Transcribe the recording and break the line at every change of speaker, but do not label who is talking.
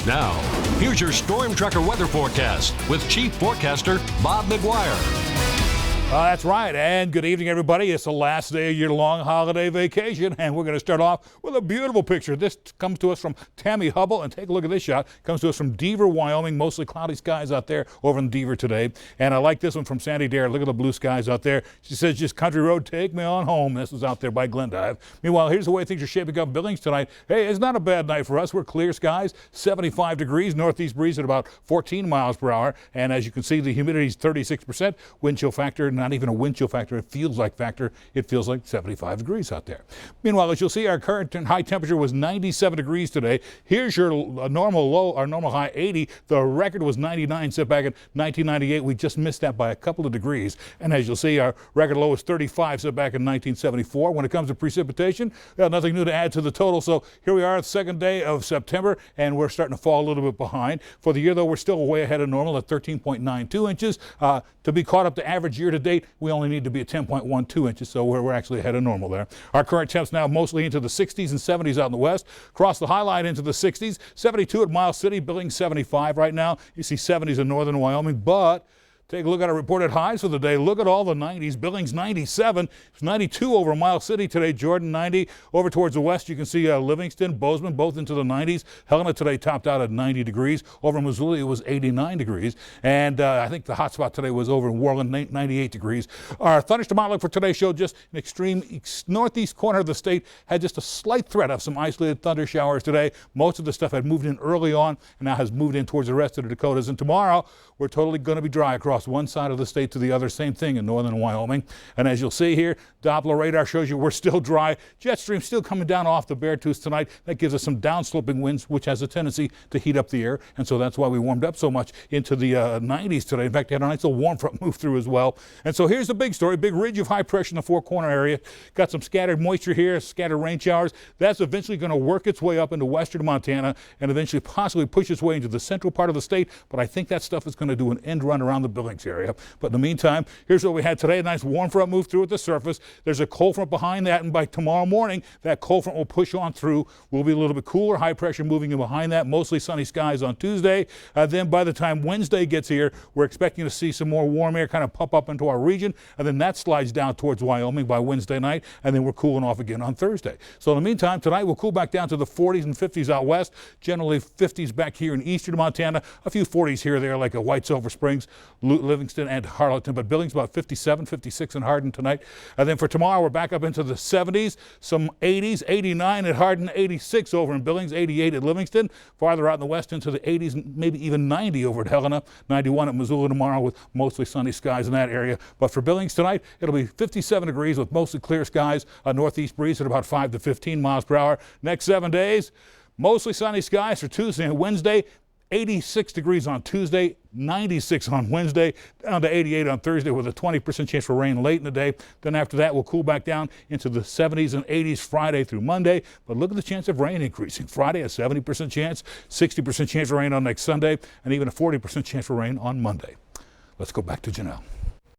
Now, here's your Storm Tracker weather forecast with Chief Forecaster Bob McGuire.
That's right, and good evening, everybody. It's the last day of your long holiday vacation, and we're going to start off with a beautiful picture. This comes to us from Tammy Hubble, and take a look at this shot. Comes to us from Deaver, Wyoming. Mostly cloudy skies out there over in Deaver today. And I like this one from Sandy Dare. Look at the blue skies out there. She says, just country road, take me on home. This was out there by Glendive. Meanwhile, here's the way things are shaping up Billings tonight. Hey, it's not a bad night for us. We're clear skies, 75 degrees, northeast breeze at about 14 miles per hour. And as you can see, the humidity is 36%. Wind chill factor, not even a wind chill factor. It feels like 75 degrees out there. Meanwhile, as you'll see, our current high temperature was 97 degrees today. Here's your normal low, our normal high 80. The record was 99 set back in 1998. We just missed that by a couple of degrees. And as you'll see, our record low was 35 set back in 1974. When it comes to precipitation, nothing new to add to the total. So here we are, the second day of September, and we're starting to fall a little bit behind. For the year, though, we're still way ahead of normal at 13.92 inches. To be caught up to average year to date, we only need to be at 10.12 inches, so we're actually ahead of normal there. Our current temps now mostly into the 60s and 70s out in the west. Across the High Line into the 60s, 72 at Miles City, Billings 75 right now. You see 70s in northern Wyoming, but take a look at our reported highs for the day. Look at all the 90s. Billings 97. It's 92 over Miles City today. Jordan 90. Over towards the west, you can see Livingston, Bozeman, both into the 90s. Helena today topped out at 90 degrees. Over in Missoula, it was 89 degrees. And I think the hot spot today was over in Worland, 98 degrees. Our thunderstorm outlook for today showed just an extreme northeast corner of the state had just a slight threat of some isolated thunder showers today. Most of the stuff had moved in early on and now has moved in towards the rest of the Dakotas. And tomorrow, we're totally going to be dry across one side of the state to the other. Same thing in northern Wyoming. And as you'll see here, Doppler radar shows you we're still dry. Jet stream still coming down off the Beartooth tonight. That gives us some downsloping winds, which has a tendency to heat up the air. And so that's why we warmed up so much into the 90s today. In fact, we had a nice little warm front move through as well. And so here's the big story. Big ridge of high pressure in the Four Corner area. Got some scattered moisture here, scattered rain showers. That's eventually going to work its way up into western Montana and eventually possibly push its way into the central part of the state. But I think that stuff is going to do an end run around the Billings area. But in the meantime, here's what we had today. A nice warm front move through at the surface. There's a cold front behind that, and by tomorrow morning, that cold front will push on through. We'll be a little bit cooler, high pressure moving in behind that, mostly sunny skies on Tuesday. Then by the time Wednesday gets here, we're expecting to see some more warm air kind of pop up into our region, and then that slides down towards Wyoming by Wednesday night, and then we're cooling off again on Thursday. So in the meantime, tonight we'll cool back down to the 40s and 50s out west, generally 50s back here in eastern Montana, a few 40s here or there like White Silver Springs, Livingston, and Harlowton, but Billings about 57, 56 in Hardin tonight. And then for tomorrow, we're back up into the 70s, some 80s, 89 at Hardin, 86 over in Billings, 88 at Livingston, farther out in the west into the 80s, maybe even 90 over at Helena, 91 at Missoula tomorrow with mostly sunny skies in that area. But for Billings tonight, it'll be 57 degrees with mostly clear skies, a northeast breeze at about 5 to 15 miles per hour. Next 7 days, mostly sunny skies for Tuesday and Wednesday. 86 degrees on Tuesday, 96 on Wednesday, down to 88 on Thursday with a 20% chance for rain late in the day. Then after that, we'll cool back down into the 70s and 80s Friday through Monday. But look at the chance of rain increasing. Friday, a 70% chance, 60% chance of rain on next Sunday, and even a 40% chance for rain on Monday. Let's go back to Janelle.